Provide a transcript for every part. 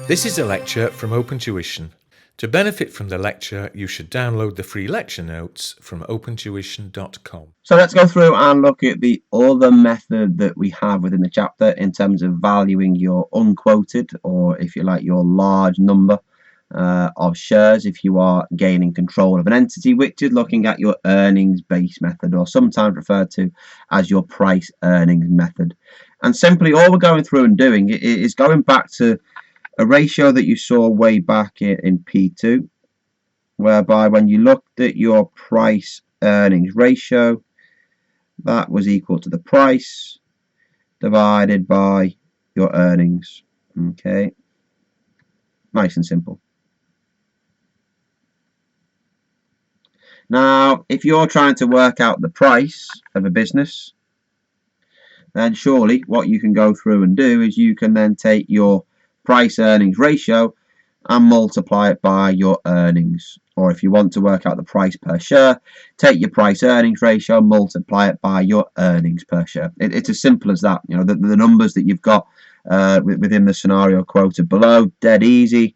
This is a lecture from OpenTuition. To benefit from the lecture, you should download the free lecture notes from opentuition.com. So let's go through and look at the other method that we have within the chapter in terms of valuing your unquoted, or if you like, your large number of shares if you are gaining control of an entity, which is looking at your earnings based method, or sometimes referred to as your price earnings method. And simply all we're going through and doing is going back to a ratio that you saw way back in P2, whereby when you looked at your price earnings ratio, that was equal to the price divided by your earnings. Okay, nice and simple. Now, if you're trying to work out the price of a business, then surely what you can go through and do is you can then take your price earnings ratio and multiply it by your earnings. Or if you want to work out the price per share, take your price earnings ratio, multiply it by your earnings per share. It's as simple as that. You know, the numbers that you've got within the scenario quoted below, dead easy.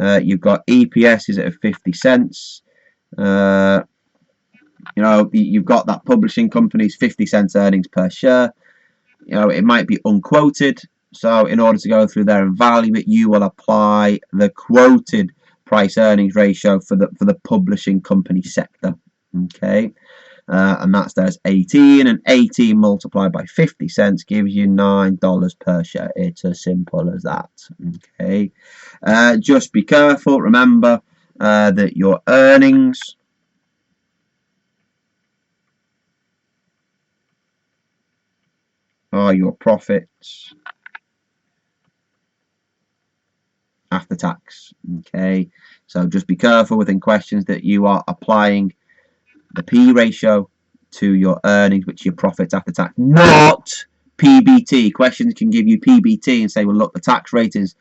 You've got EPS is at 50 cents. You know, you've got that publishing company's 50 cents earnings per share. You know, it might be unquoted. So in order to go through there and value it, you will apply the quoted price earnings ratio for the publishing company sector. Okay, and that's there's 18, and 18 multiplied by 50 cents gives you $9 per share. It's as simple as that. Okay, just be careful. Remember that your earnings are your profits after tax. Okay, so just be careful within questions that you are applying the P ratio to your earnings, which is your profits after tax, not PBT. Questions can give you PBT and say, well, look, the tax rate is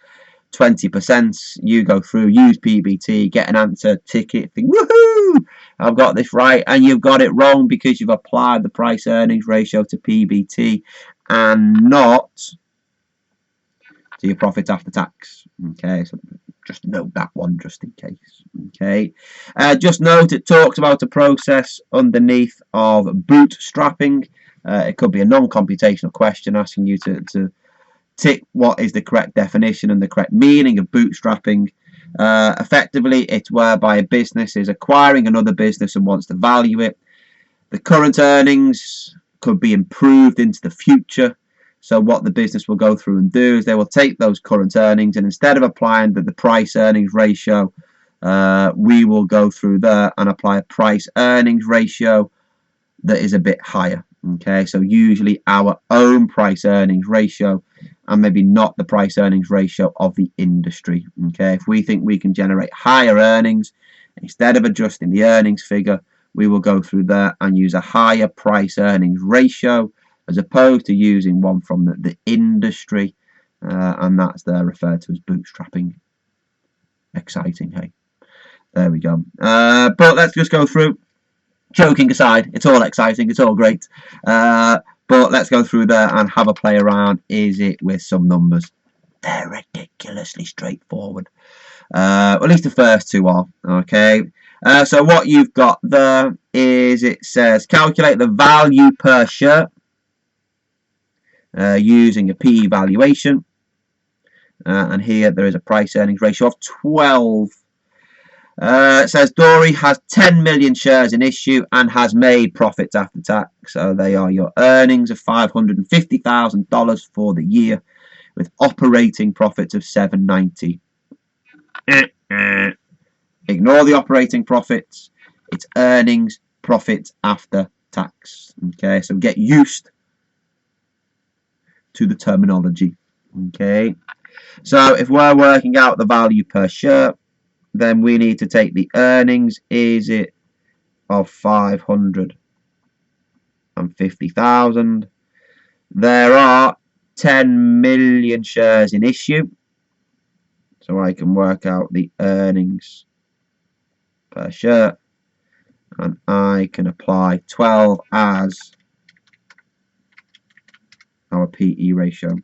20%. You go through, use PBT, get an answer, tick it, think, woohoo, I've got this right, and you've got it wrong because you've applied the price earnings ratio to PBT and not to your profits after tax. Okay, so just note that one just in case. Okay, just note it talks about a process underneath of bootstrapping. It could be a non-computational question asking you to tick what is the correct definition and the correct meaning of bootstrapping. Effectively, it's whereby a business is acquiring another business and wants to value it. The current earnings could be improved into the future. So what the business will go through and do is they will take those current earnings, and instead of applying the price earnings ratio, we will go through there and apply a price earnings ratio that is a bit higher. Okay, so usually our own price earnings ratio, and maybe not the price earnings ratio of the industry. Okay, if we think we can generate higher earnings, instead of adjusting the earnings figure, we will go through there and use a higher price earnings ratio as opposed to using one from the industry, and that's there referred to as bootstrapping. Exciting, hey? There we go. But let's just go through. Joking aside, it's all exciting, it's all great. But let's go through there and have a play around. Is it with some numbers? They're ridiculously straightforward. At least the first two are. Okay. So what you've got there is it says calculate the value per share using a P valuation. And here there is a price earnings ratio of 12. It says Dory has 10 million shares in issue and has made profits after tax. So they are your earnings of $550,000 for the year, with operating profits of $790. Ignore the operating profits. It's earnings, profits after tax. Okay, so get used to the terminology. Okay, so if we're working out the value per share, then we need to take the earnings, is it of 550,000. There are 10 million shares in issue, so I can work out the earnings per share, and I can apply 12 as our PE ratio.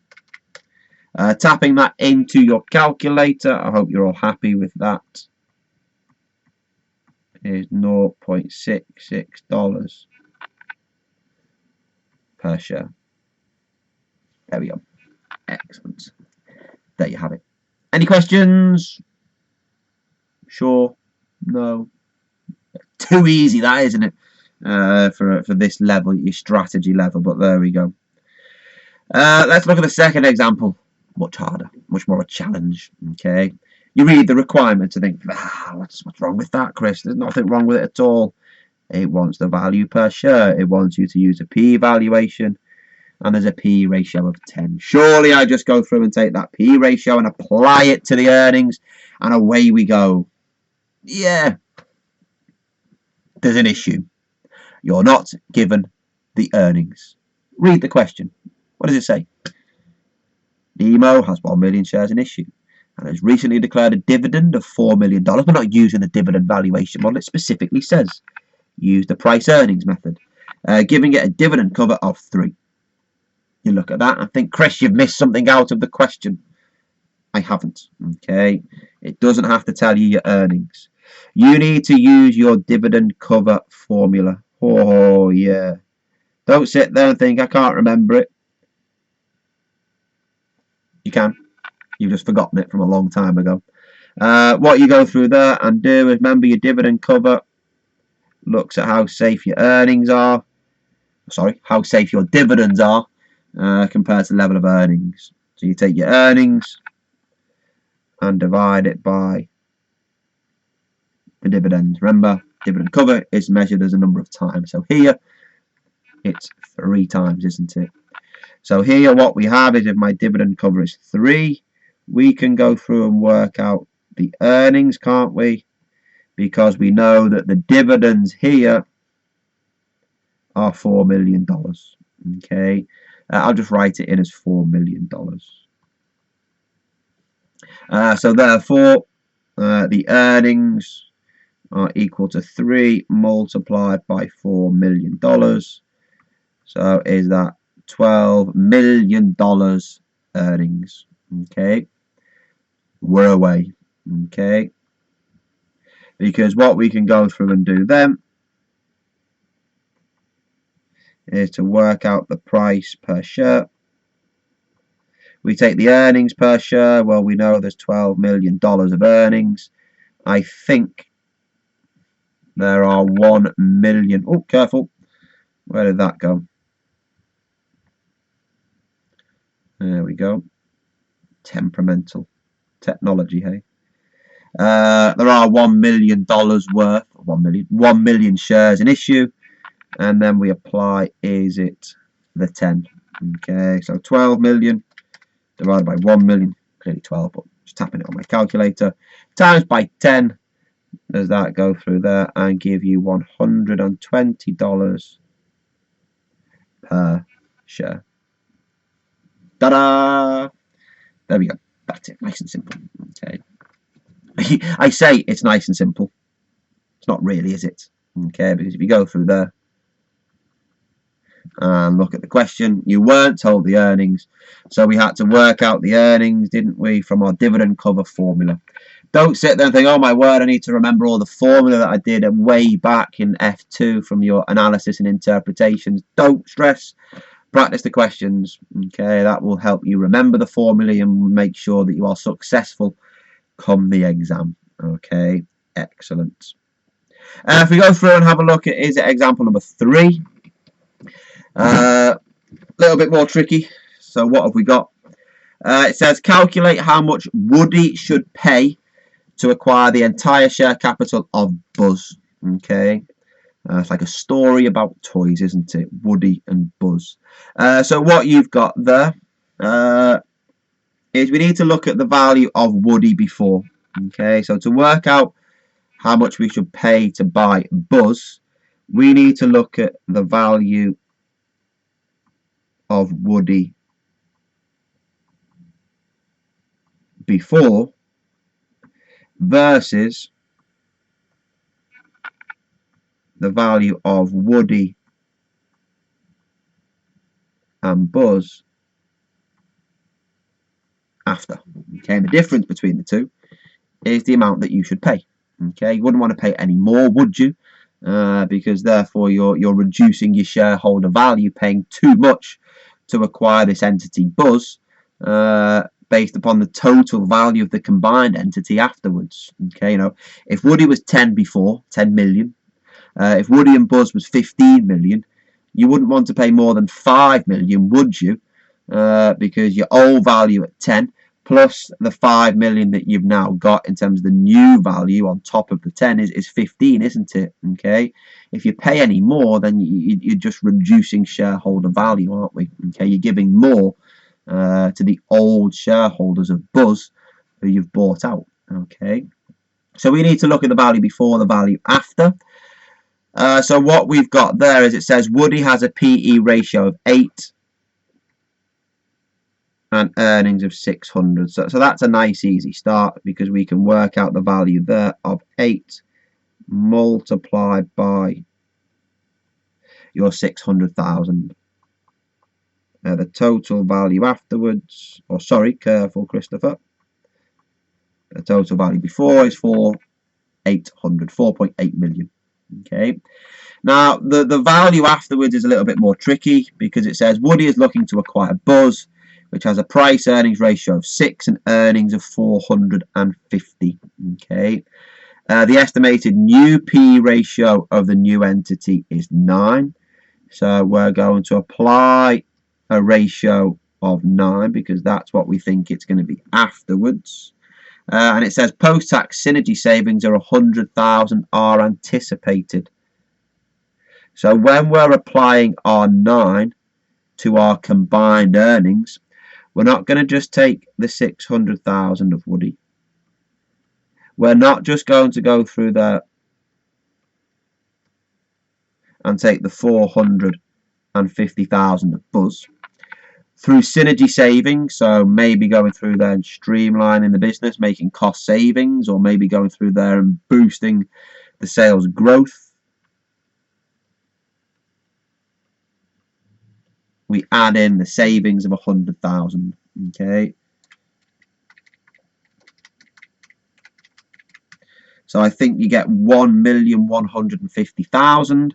Tapping that into your calculator, I hope you're all happy with that, is $0.66 per share. There we go. Excellent. There you have it. Any questions? Sure? No? Too easy, that, isn't it? For this level, your strategy level, but there we go. Let's look at the second example. Much harder, much more a challenge. Okay, you read the requirements and think, what's wrong with that, Chris? There's nothing wrong with it at all. It wants the value per share. It wants you to use a P valuation, and there's a P ratio of 10. Surely I just go through and take that P ratio and apply it to the earnings, and away we go. Yeah, there's an issue. You're not given the earnings. Read the question. What does it say? Nemo has 1 million shares in issue and has recently declared a dividend of $4 million. We're not using the dividend valuation model. It specifically says use the price earnings method, giving it a dividend cover of 3. You look at that and think, Chris, you've missed something out of the question. I haven't. Okay, it doesn't have to tell you your earnings. You need to use your dividend cover formula. Oh yeah. Don't sit there and think I can't remember it. You can. You've just forgotten it from a long time ago. What you go through there and do is remember your dividend cover looks at how safe your earnings are. Sorry, how safe your dividends are compared to the level of earnings. So you take your earnings and divide it by the dividends. Remember, dividend cover is measured as a number of times. So here, it's 3 times, isn't it? So here what we have is if my dividend cover is 3, we can go through and work out the earnings, can't we? Because we know that the dividends here are $4 million. Okay, I'll just write it in as $4 million. So therefore, the earnings are equal to 3 multiplied by $4 million. So is that $12 million earnings? Okay, we're away. Okay, because what we can go through and do then is to work out the price per share. We take the earnings per share. Well, we know there's $12 million of earnings. I think there are 1 million. Oh, careful. Where did that go? There we go. Temperamental technology, hey. There are $1 million worth, 1 million shares in issue, and then we apply, is it the 10? Okay, so 12 million divided by 1 million, clearly 12, but just tapping it on my calculator, times by 10. Does that go through there and give you $120 per share? Ta-da! There we go. That's it. Nice and simple. Okay. I say it's nice and simple. It's not really, is it? Okay, because if you go through there and look at the question, you weren't told the earnings, so we had to work out the earnings, didn't we, from our dividend cover formula. Don't sit there and think, oh my word, I need to remember all the formula that I did way back in F2 from your analysis and interpretations. Don't stress. Practice the questions. Okay, that will help you remember the formula and make sure that you are successful come the exam. Okay, excellent. If we go through and have a look at is it example number 3. A little bit more tricky. So what have we got? It says calculate how much Woody should pay to acquire the entire share capital of Buzz. Okay, it's like a story about toys, isn't it? Woody and Buzz. So what you've got there is we need to look at the value of Woody before. Okay, so to work out how much we should pay to buy Buzz, we need to look at the value of Woody before versus the value of Woody and Buzz after. Okay, and the difference between the two is the amount that you should pay. Okay, you wouldn't want to pay any more, would you? Because therefore you're reducing your shareholder value, paying too much to acquire this entity Buzz, based upon the total value of the combined entity afterwards. Okay, if Woody was 10 before, 10 million, if Woody and Buzz was 15 million, you wouldn't want to pay more than 5 million, would you? Because your old value at 10 plus the 5 million that you've now got in terms of the new value on top of the 10 is 15, isn't it? Okay, if you pay any more, then you're just reducing shareholder value, aren't we? Okay, you're giving more to the old shareholders of Buzz who you've bought out. Okay, so we need to look at the value before, the value after. So what we've got there is it says Woody has a PE ratio of 8 and earnings of 600. So that's a nice easy start, because we can work out the value there of 8 multiplied by your 600,000. The total value afterwards, or sorry, careful Christopher, the total value before is 4.8 million. Okay, now the value afterwards is a little bit more tricky, because it says Woody is looking to acquire Buzz, which has a price earnings ratio of 6 and earnings of 450. Okay, the estimated new P ratio of the new entity is 9, so we're going to apply a ratio of 9 because that's what we think it's going to be afterwards. And it says post-tax synergy savings are 100,000 are anticipated. So when we're applying our 9 to our combined earnings, we're not going to just take the 600,000 of Woody. We're not just going to go through there and take the 450,000 of Buzz. Through synergy savings, so maybe going through there and streamlining the business, making cost savings, or maybe going through there and boosting the sales growth, we add in the savings of 100,000. Okay, so I think you get 1,150,000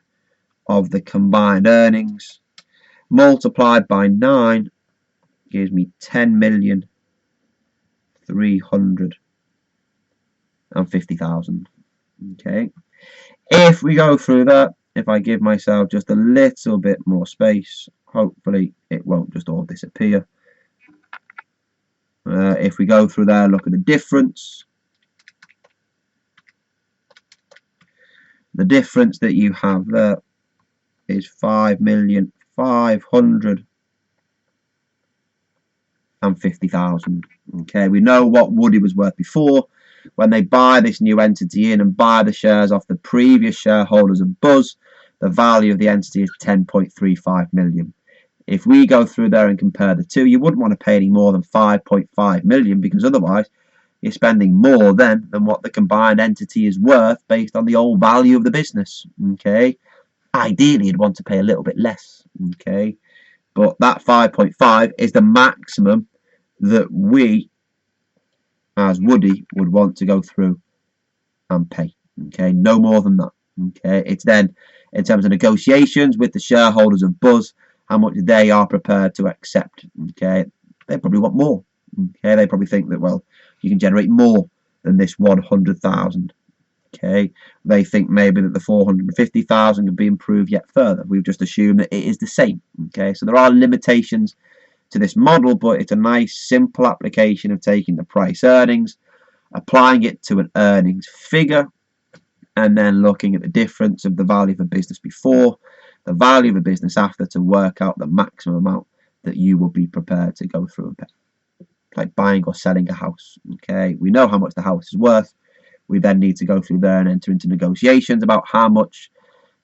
of the combined earnings multiplied by 9 gives me 10,350,000. Okay, if we go through that, if I give myself just a little bit more space, hopefully it won't just all disappear. If we go through there, look at the difference. The difference that you have there is 5,550,000. Okay, we know what Woody was worth before. When they buy this new entity in and buy the shares off the previous shareholders of Buzz, the value of the entity is 10.35 million. If we go through there and compare the two, you wouldn't want to pay any more than 5.5 million, because otherwise you're spending more than what the combined entity is worth based on the old value of the business. Okay, ideally you'd want to pay a little bit less. Okay, but that 5.5 is the maximum that we as Woody would want to go through and pay. Okay, no more than that. Okay, it's then in terms of negotiations with the shareholders of Buzz, how much they are prepared to accept. Okay, they probably want more. Okay, they probably think that, well, you can generate more than this 100,000. Okay, they think maybe that the 450,000 can be improved yet further. We've just assumed that it is the same. Okay, so there are limitations to this model, but it's a nice simple application of taking the price earnings, applying it to an earnings figure, and then looking at the difference of the value of a business before, the value of a business after, to work out the maximum amount that you will be prepared to go through and pay. Like buying or selling a house. Okay, we know how much the house is worth. We then need to go through there and enter into negotiations about how much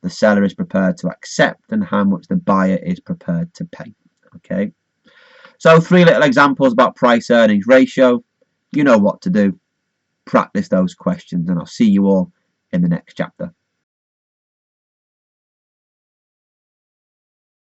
the seller is prepared to accept and how much the buyer is prepared to pay. Okay, so 3 little examples about price earnings ratio. You know what to do. Practice those questions, and I'll see you all in the next chapter.